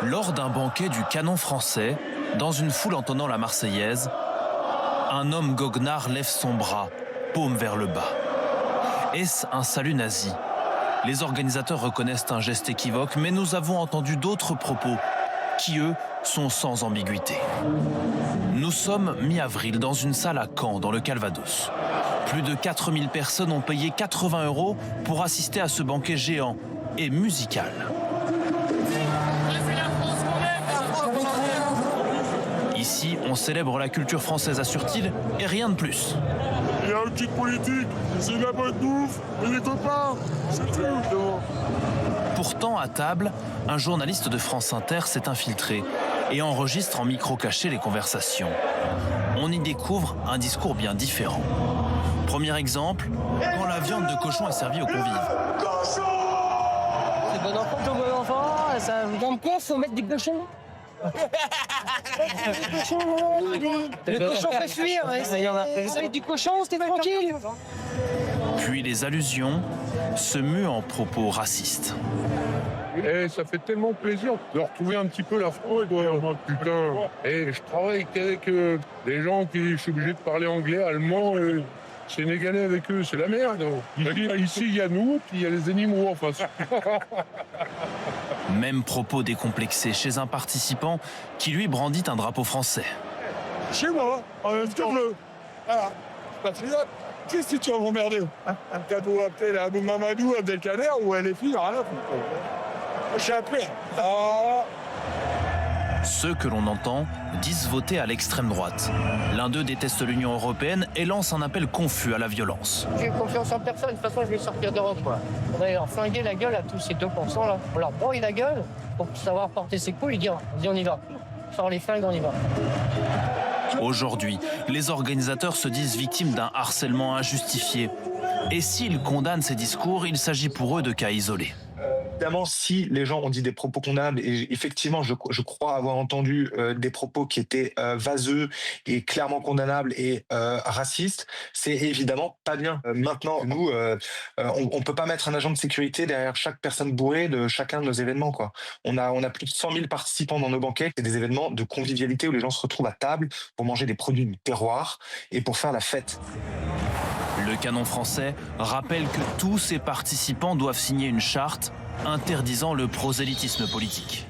Lors d'un banquet du Canon français, dans une foule entonnant la Marseillaise, un homme goguenard lève son bras, paume vers le bas. Est-ce un salut nazi? Les organisateurs reconnaissent un geste équivoque, mais nous avons entendu d'autres propos qui, eux, sont sans ambiguïté. Nous sommes mi-avril dans une salle à Caen, dans le Calvados. Plus de 4000 personnes ont payé 80 € pour assister à ce banquet géant et musical. Ici, on célèbre la culture française, assure-t-il, et rien de plus. Il y a un petit politique, c'est de la bonne bouffe, et les copains, c'est tout. Pourtant, à table, un journaliste de France Inter s'est infiltré et enregistre en micro caché les conversations. On y découvre un discours bien différent. Premier exemple, quand la viande de cochon est servie aux convives. C'est bon enfant, comme bon enfant, ça dans le coin, faut mettre des cochons. Le cochon fait fuir, avec du cochon, c'était tranquille. Puis les allusions se muent en propos racistes. Et ça fait tellement plaisir de retrouver un petit peu la France, quoi. Putain. Et je travaille avec des gens qui, je suis obligé de parler anglais, allemand, sénégalais avec eux, c'est la merde. Ici, il y a nous, puis il y a les animaux en face. Même propos décomplexés chez un participant qui lui brandit un drapeau français. Chez moi, en même temps, voilà, patriote. Qu'est-ce que tu vas m'emmerder? Un cadeau appelé Abou Mamadou, Abdelkader ou LFI, rien à foutre. Je suis appelé. Ceux que l'on entend disent voter à l'extrême droite. L'un d'eux déteste l'Union européenne et lance un appel confus à la violence. J'ai confiance en personne, de toute façon je vais sortir d'Europe. On va leur flinguer la gueule à tous ces 2% là. On leur broye la gueule pour savoir porter ses couilles et dire on y va. Sors les flingues, on y va. Aujourd'hui, les organisateurs se disent victimes d'un harcèlement injustifié. Et s'ils condamnent ces discours, il s'agit pour eux de cas isolés. Évidemment, si les gens ont dit des propos condamnables, et effectivement, je crois avoir entendu des propos qui étaient vaseux et clairement condamnables et racistes, c'est évidemment pas bien. Maintenant, nous, on peut pas mettre un agent de sécurité derrière chaque personne bourrée de chacun de nos événements, quoi. On a plus de 100 000 participants dans nos banquets. C'est des événements de convivialité où les gens se retrouvent à table pour manger des produits du terroir et pour faire la fête. Le Canon français rappelle que tous ses participants doivent signer une charte interdisant le prosélytisme politique.